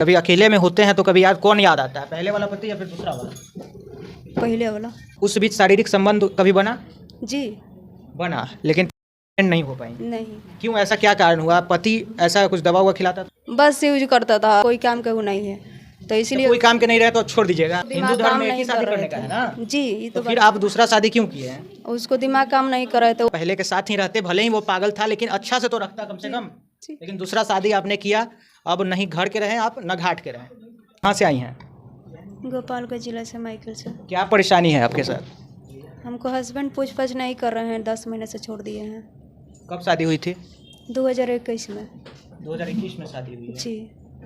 कभी अकेले में होते हैं तो कभी याद कौन याद आता है, पहले वाला पति या फिर दूसरा वाला? पहले वाला। उस बीच शारीरिक संबंध कभी बना? जी बना, लेकिन नहीं हो पाई। नहीं, क्यों, ऐसा क्या कारण हुआ? पति ऐसा कुछ दवा हुआ खिलाता था? बस यूज करता था, कोई काम का वो नहीं है तो तो इसलिए कोई काम के नहीं रहे तो छोड़ दीजिएगा। हिंदू दिमाग धर्म काम में एक ही नहीं शादी कर करने रहे का है थे। ना, जी ये तो तो फिर आप दूसरा शादी क्यों किए हैं? उसको दिमाग काम नहीं कर रहे थे। पहले के साथ ही रहते, भले ही वो पागल था लेकिन अच्छा से तो रखता कम से कम। जी। लेकिन दूसरा शादी आपने किया, अब नहीं घर के रहे आप न घाट के रहे। कहाँ से आई हैं? गोपालगंज जिला से, माइकल से। क्या परेशानी है आपके साथ? हमको हस्बैंड पूछताछ नहीं कर रहे हैं, 10 महीने से छोड़ दिए हैं। कब शादी हुई थी? 2021 में। 2021 में शादी हुई है। जी,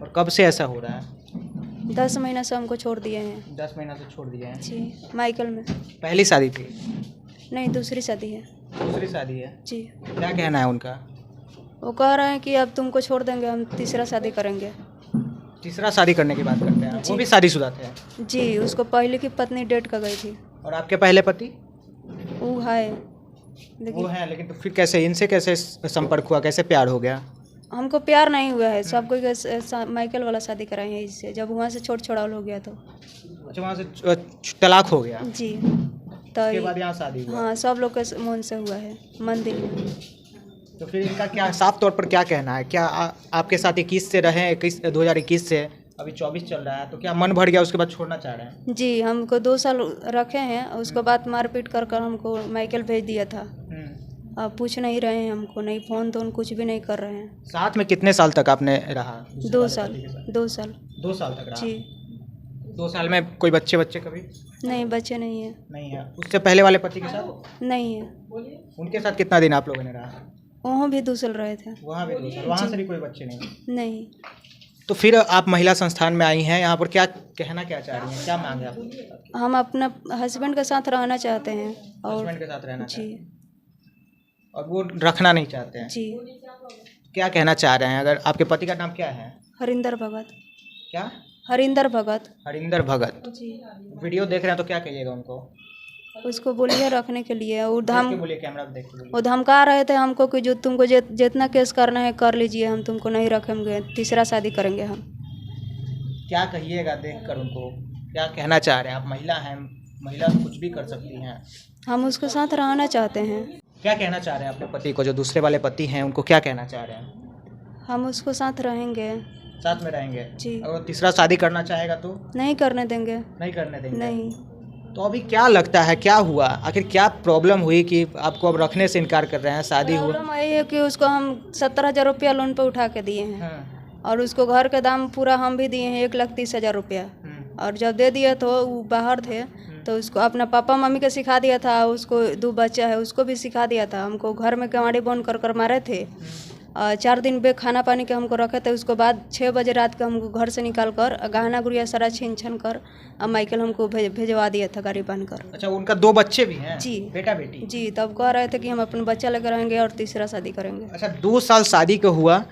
और कब से ऐसा हो रहा है? 10 महीना से हमको छोड़ दिए हैं। 10 महीना से छोड़ दिए हैं। जी, माइकल में। पहली शादी थी? नहीं, दूसरी शादी है। दूसरी शादी है। जी, क्या कहना है उनका? वो कह रहे हैं कि अब तुमको छोड़ देंगे, हम तीसरा शादी करेंगे। तीसरा शादी करने की बात करते हैं? वो जी। भी शादीशुदा थे? जी, उसको पहले की पत्नी डेट कर गई थी। और आपके पहले पति? वो है, वो लेकिन है, लेकिन तो फिर कैसे इनसे कैसे संपर्क हुआ, कैसे प्यार हो गया? हमको प्यार नहीं हुआ है। सब कोई माइकल वाला शादी कराए हैं इससे, जब वहाँ से छोड़ छोड़ाव हो गया तो। अच्छा, वहाँ से तलाक हो गया, जी, तो उसके बाद यहाँ शादी हुआ। हाँ, सब लोग के मन से हुआ है, मंदिर में। तो फिर इनका क्या साफ तौर पर क्या कहना है? क्या आपके साथ 21 से रहे, 2021 से अभी 24 चल रहा है, तो क्या मन भर गया उसके बाद छोड़ना चाह रहे हैं? जी, हमको 2 साल रखे हैं, उसके बाद मारपीट कर कर हमको माइकल भेज दिया था। अब पूछ नहीं रहे हैं हमको, नहीं फ़ोन तो कुछ भी नहीं कर रहे हैं। साथ में कितने साल तक आपने रहा? 2 साल। 2 साल। 2 साल तक रहा? जी, 2 साल में कोई बच्चे कभी नहीं, बच्चे नहीं है। नहीं है? उससे पहले वाले पति के साथ? नहीं है। उनके साथ कितना दिन आप लोगों ने रहा? वहाँ भी 2 साल रहे थे। वहाँ भी 2 साल, वहाँ से भी कोई बच्चे नहीं? नहीं, तो फिर आप महिला संस्थान में आई हैं, यहाँ पर क्या कहना क्या चाह रही हैं, क्या मांग है आपकी? हम अपना हस्बैंड के साथ रहना चाहते हैं। और हस्बैंड के साथ रहना जी, चाहते हैं और वो रखना नहीं चाहते हैं। जी, क्या कहना चाह रहे हैं? अगर आपके पति का नाम क्या है? हरिंदर भगत। क्या? हरिंदर भगत। हरिंदर भगत। जी, वीडियो देख रहे हैं तो क्या कहिएगा उनको? उसको बोलिए रखने के लिए। और देख के बोलिए, कैमरा पे देख के बोलिए। वो धमका रहे थे हमको कि जो तुमको जितना केस करना है कर लीजिए, हम तुमको नहीं रखेंगे, तीसरा शादी करेंगे हम। क्या कहिएगा देखकर उनको? क्या कहना चाह रहे हैं? आप महिला हैं, महिला कुछ भी कर सकती हैं। हम उसके साथ रहना चाहते हैं। क्या कहना चाह रहे हैं अपने पति को, जो दूसरे वाले पति हैं उनको क्या कहना चाह रहे हैं? हम उसको साथ रहेंगे। साथ में रहेंगे? जी, अगर वो तीसरा शादी करना चाहेगा तो? नहीं करने देंगे। नहीं करने देंगे? नहीं, तो अभी क्या लगता है, क्या हुआ, आखिर क्या प्रॉब्लम हुई कि आपको अब रखने से इनकार कर रहे हैं? शादी हुआ? प्रॉब्लम यही है कि उसको हम 70,000 रुपया लोन पे उठा के दिए हैं। हाँ। और उसको घर का दाम पूरा हम भी दिए हैं, 1,30,000 रुपया। और जब दे दिए तो वो बाहर थे, तो उसको अपना पापा मम्मी को सिखा दिया था। उसको 2 बच्चा है, उसको भी सिखा दिया था। हमको घर में केवाड़ी बंद कर मारे थे। 4 दिन बे खाना पानी के हमको रखे थे। उसके बाद 6 बजे रात को हमको घर से निकाल कर गहना गुड़िया सारा छीन छन कर माइकल हमको भेजवा दिया था गाड़ी बांध कर। अच्छा, उनका 2 बच्चे भी हैं? जी, बेटा बेटी? जी, तब कह रहे थे कि हम अपने बच्चा लेकर रहेंगे और तीसरा शादी करेंगे। अच्छा, 2 साल शादी का हुआ,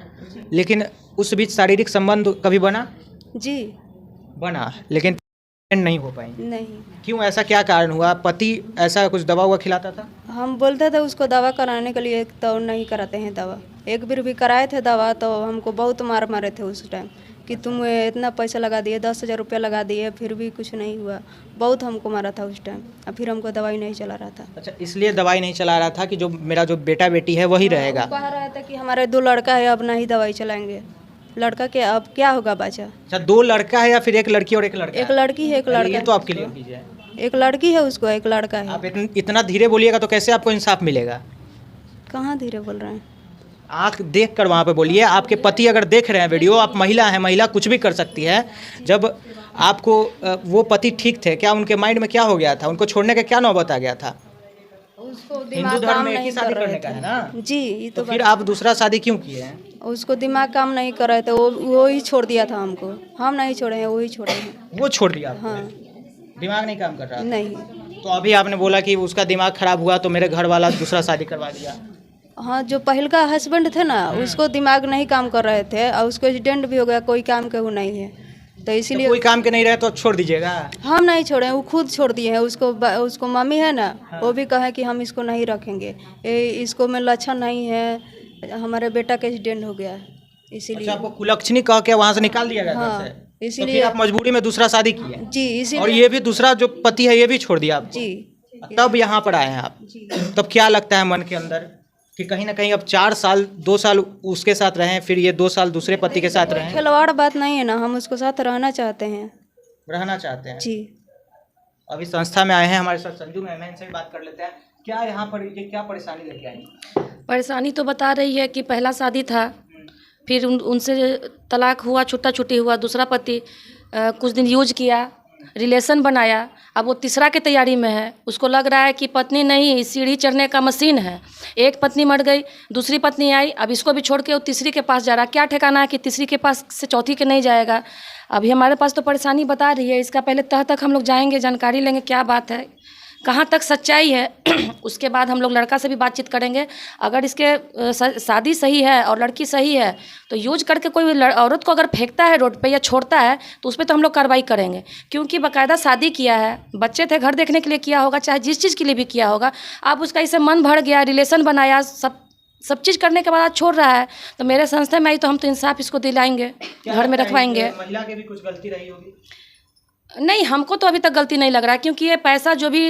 लेकिन उस बीच शारीरिक संबंध कभी बना? जी, बना, लेकिन नहीं हो पाई। नहीं, क्यों, ऐसा क्या कारण हुआ? पति ऐसा कुछ दवा हुआ खिलाता था? हम बोलते थे उसको दवा कराने के लिए, तो नहीं कराते हैं दवा। एक बार भी कराए थे दवा तो हमको बहुत मारे थे उस टाइम कि तुम इतना पैसा लगा दिए, 10,000 रुपया लगा दिए, फिर भी कुछ नहीं हुआ। बहुत हमको मारा था उस टाइम, और फिर हमको दवाई नहीं चला रहा था। अच्छा, इसलिए दवाई नहीं चला रहा था कि जो मेरा जो बेटा बेटी है वही रहेगा? कह रहे थे कि हमारे 2 लड़का है, अब नहीं दवाई चलाएंगे। लड़का के अब क्या होगा बच्चा? अच्छा, 2 लड़का है या फिर 1 लड़की और 1 लड़का? एक लड़की है, एक ये लड़का। तो आपके लिए कीजिए। एक लड़की है, उसको एक लड़का है। आप इतना धीरे बोलिएगा तो कैसे आपको इंसाफ मिलेगा? कहाँ धीरे बोल रहे हैं? आँख देख कर वहाँ पे बोलिए। आपके पति अगर देख रहे हैं वीडियो, आप महिला हैं, महिला कुछ भी कर सकती है। जब आपको वो पति ठीक थे, क्या उनके माइंड में क्या हो गया था? उनको छोड़ने का क्या नौबत आ गया था? उसको हिंदू दिमाग धर्म काम में एक ही नहीं शादी कर रहे करने का है थे। ना? जी, ये तो तो फिर आप दूसरा शादी क्यों किए हैं? उसको दिमाग काम नहीं कर रहे थे, वो ही छोड़ दिया था हमको। हम नहीं छोड़े हैं, वो ही छोड़े हैं। वो छोड़ दिया आपको? हाँ, दिमाग नहीं काम कर रहा था? नहीं। तो अभी आपने बोला कि उसका दिमाग खराब हुआ तो मेरे घर वाला दूसरा शादी करवा दिया। हाँ, जो पहल का हस्बैंड थे ना, उसको दिमाग नहीं काम कर रहे थे और उसको एक्सीडेंट भी हो गया, कोई काम के वो नहीं है, तो तो इसीलिए कोई काम के नहीं रहे तो छोड़ दीजिएगा? हम नहीं छोड़े हैं, वो खुद छोड़ दिए हैं। उसको मम्मी है ना, वो भी कहे कि हम इसको नहीं रखेंगे, इसको में लक्षण नहीं है, हमारे बेटा का एक्सीडेंट हो गया है। इसीलिए। अच्छा, आपको कुलक्षणी कह के वहाँ से निकाल दिया गया घर हाँ, से? तो इसीलिए। फिर आप मजबूरी में दूसरा शादी किए? जी और इसीलिए। ये भी दूसरा जो पति है ये भी छोड़ दिया आपको? जी। तब यहाँ पर आए हैं आप? जी। तब क्या लगता है मन के अंदर कि कहीं ना कहीं अब 4 साल 2 साल उसके साथ रहे, फिर ये 2 साल दूसरे पति के साथ रहे, खिलवाड़ बात नहीं है ना, हम उसके साथ रहना चाहते हैं। रहना चाहते हैं? जी। अभी संस्था में आए हैं हमारे साथ संजू मैम, इनसे भी बात कर लेते हैं। क्या यहाँ पर ये क्या परेशानी लेके आई? परेशानी तो बता रही है कि पहला शादी था, फिर उनसे तलाक हुआ, छुट्टा छुट्टी हुआ, दूसरा पति कुछ दिन यूज किया, रिलेशन बनाया, अब वो तीसरा की तैयारी में है। उसको लग रहा है कि पत्नी नहीं, सीढ़ी चढ़ने का मशीन है। एक पत्नी मर गई, दूसरी पत्नी आई, अब इसको भी छोड़ के वो तीसरी के पास जा रहा है। क्या ठिकाना है कि तीसरी के पास से चौथी के नहीं जाएगा। अभी हमारे पास तो परेशानी बता रही है, इसका पहले तह तक हम लोग जाएंगे, जानकारी लेंगे क्या बात है, कहाँ तक सच्चाई है। उसके बाद हम लोग लड़का से भी बातचीत करेंगे। अगर इसके शादी सही है और लड़की सही है तो यूज करके कोई औरत को अगर फेंकता है रोड पे या छोड़ता है तो उस पर तो हम लोग कार्रवाई करेंगे, क्योंकि बाकायदा शादी किया है, बच्चे थे, घर देखने के लिए किया होगा, चाहे जिस चीज़ के लिए भी किया होगा। अब उसका इससे मन भर गया, रिलेशन बनाया, सब चीज़ करने के बाद आज छोड़ रहा है, तो मेरे संस्था में आई तो हम तो इंसाफ इसको दिलाएंगे, घर में रखवाएंगे। महिला की भी कुछ गलती रही होगी? नहीं, हमको तो अभी तक गलती नहीं लग रहा है, क्योंकि ये पैसा जो भी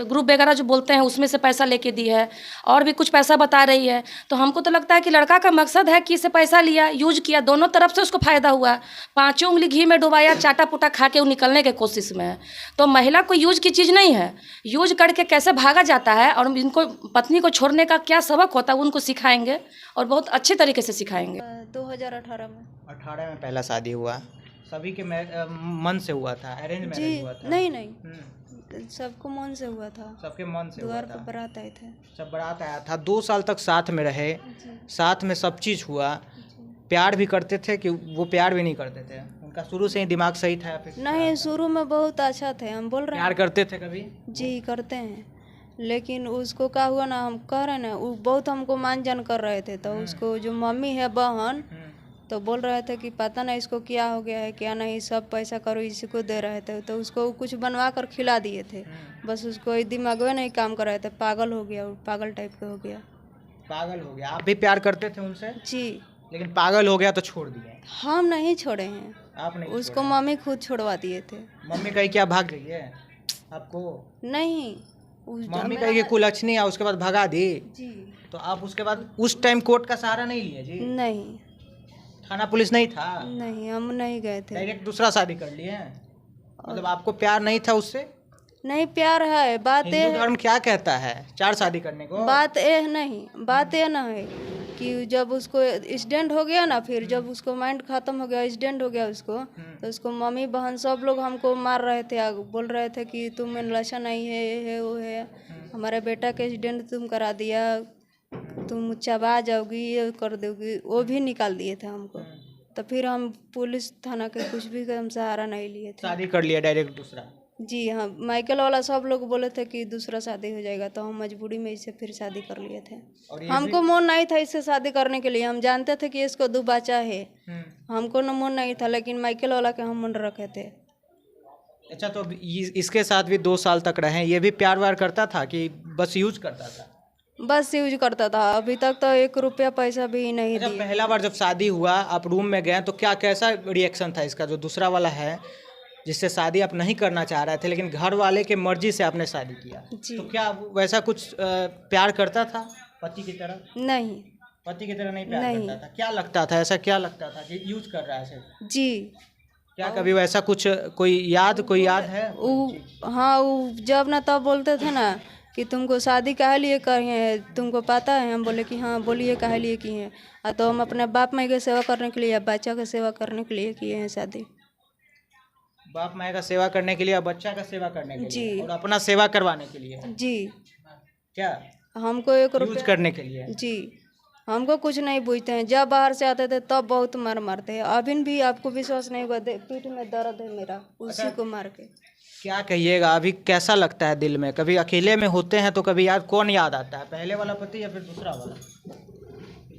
ग्रुप वगैरह जो बोलते हैं उसमें से पैसा लेके दी है और भी कुछ पैसा बता रही है। तो हमको तो लगता है कि लड़का का मकसद है कि इसे पैसा लिया, यूज किया, दोनों तरफ से उसको फ़ायदा हुआ। 5 उंगली घी में डुबाया, चाटा पुटा खा के वो निकलने के कोशिश में है। तो महिला कोई यूज की चीज़ नहीं है। यूज करके कैसे भागा जाता है और इनको पत्नी को छोड़ने का क्या सबक होता है उनको सिखाएंगे और बहुत अच्छे तरीके से सिखाएंगे। 2018 में। 18 में पहला शादी हुआ, सभी के मन से हुआ था, अरेंज मैरिज हुआ था? नहीं, सबको मन से हुआ था, सबके मन से हुआ द्वार था। पर बारात आए थे। सब बारात आया था, 2 साल तक साथ में रहे, साथ में सब चीज़ हुआ। प्यार भी करते थे कि वो प्यार भी नहीं करते थे? उनका शुरू से ही दिमाग सही था या फिर? नहीं, शुरू में बहुत अच्छा थे, हम बोल रहे प्यार हैं। करते थे कभी? जी करते हैं, लेकिन उसको क्या हुआ ना, हम कह रहे हैं ना, वो बहुत हमको मान जान कर रहे थे। तो उसको जो मम्मी है बहन, तो बोल रहे थे कि पता नहीं इसको क्या हो गया है, क्या नहीं, सब पैसा करो इसी को दे रहे थे। तो उसको कुछ बनवा कर खिला दिए थे, बस उसको दिमाग में नहीं काम कर रहे थे, पागल हो गया, पागल टाइप का हो गया। पागल हो गया? आप भी प्यार करते थे उनसे? जी। लेकिन पागल हो गया तो छोड़ दिए? हम नहीं छोड़े हैं, आप नहीं उसको मम्मी खुद छोड़वा दिए थे। मम्मी कही क्या भाग गई है आपको? नहीं, मम्मी कही कि कुलक्षणी है, उसके बाद भगा दी? जी। तो आप उसके बाद उस टाइम कोर्ट का सहारा नहीं लिए जी? नहीं, थाना पुलिस नहीं था? नहीं, हम नहीं गए थे। डायरेक्ट दूसरा शादी कर लिए? मतलब आपको प्यार नहीं था उससे? नहीं, प्यार है, बात हिंदू धर्म क्या कहता है 4 शादी करने को? बात ये ना है कि जब उसको एक्सीडेंट हो गया ना, फिर जब उसको माइंड खत्म हो गया, एक्सीडेंट हो गया उसको, तो उसको मम्मी बहन सब लोग हमको मार रहे थे, बोल रहे थे कि तुम में लक्षण नहीं है, ये है वो है, हमारे बेटा के एक्सीडेंट तुम करा दिया, तुम चबा जाओगी, ये कर दोगी, वो भी निकाल दिए थे हमको। तो फिर हम पुलिस थाना के कुछ भी हम सहारा नहीं लिए थे। शादी कर लिया डायरेक्ट दूसरा? जी हाँ, माइकल वाला सब लोग बोले थे कि दूसरा शादी हो जाएगा, तो हम मजबूरी में इससे फिर शादी कर लिए थे। हमको मन नहीं था इससे शादी करने के लिए, हम जानते थे कि इसको 2 बच्चा है, हमको न मन नहीं था, लेकिन माइकल वाला के हम मन रखे थे। अच्छा, तो इसके साथ भी 2 साल तक रहे, ये भी प्यार व्यार करता था कि बस यूज करता था? बस यूज करता था, अभी तक तो 1 रुपया पैसा भी नहीं अच्छा, दिया। पहला बार जब शादी हुआ, आप रूम में गए तो क्या कैसा रिएक्शन था इसका? जो दूसरा वाला है जिससे शादी आप नहीं करना चाह रहे थे, लेकिन घर वाले के मर्जी से आपने शादी किया, तो क्या वैसा कुछ प्यार करता था पति की तरह? नहीं, पति की तरह नहीं प्यार करता था? क्या लगता था, ऐसा क्या लगता था कि यूज कर रहा है सिर्फ? जी। क्या कभी वैसा कुछ कोई याद है? हाँ, जब ना तब बोलते थे ना कि तुमको शादी काहे लिए किए हैं, तुमको पता है? हम बोले कि हाँ, बोलिए काहे लिए किए हैं। तो हम अपने बाप माई की सेवा करने के लिए या बच्चा की सेवा करने के लिए किए हैं शादी। बाप माई का सेवा करने के लिए और बच्चा का सेवा करने के लिए जी। और अपना सेवा करवाने के लिए? जी। क्या हमको 1 यूज रुपया करने के लिए? जी, हमको कुछ नहीं पूछते हैं। जब बाहर से आते थे तब बहुत मारते हैं, अभी भी आपको विश्वास नहीं हुआ, पीठ में दर्द है मेरा, उसी को मार के। क्या कहिएगा, अभी कैसा लगता है दिल में? कभी अकेले में होते हैं तो कभी कौन याद आता है, पहले वाला पति या फिर दूसरा वाला?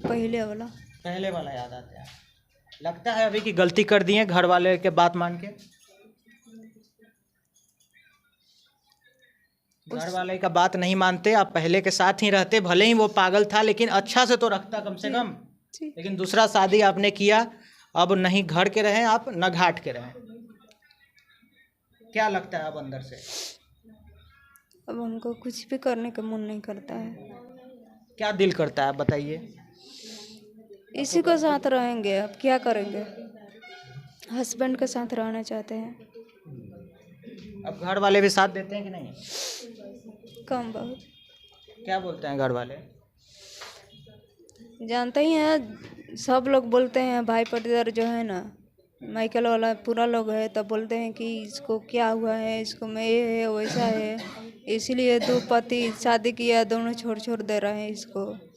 पहले वाला। पहले वाला याद आता है। लगता है अभी कि गलती कर दिए घर वाले के बात मान के? घर वाले का बात नहीं मानते, आप पहले के साथ ही रहते, भले ही वो पागल था लेकिन अच्छा से तो रखता कम से कम। जी। लेकिन दूसरा शादी आपने किया, अब नहीं घर के रहें आप न घाट के रहें, क्या लगता है अब अंदर से? अब हमको कुछ भी करने का मन नहीं करता है। क्या दिल करता है आप बताइए? इसी के साथ रहेंगे, अब क्या करेंगे। हस्बैंड के साथ रहना चाहते हैं। अब घर वाले भी साथ देते हैं कि नहीं? कम बहुत। क्या बोलते हैं घर वाले? जानते ही हैं, सब लोग बोलते हैं, भाई पटीदार जो है ना, माइकल वाला पूरा लोग है, तब बोलते हैं कि इसको क्या हुआ है, इसको में ये है वैसा है, इसीलिए दो पति शादी किया, दोनों छोड़ छोड़ दे रहे हैं इसको।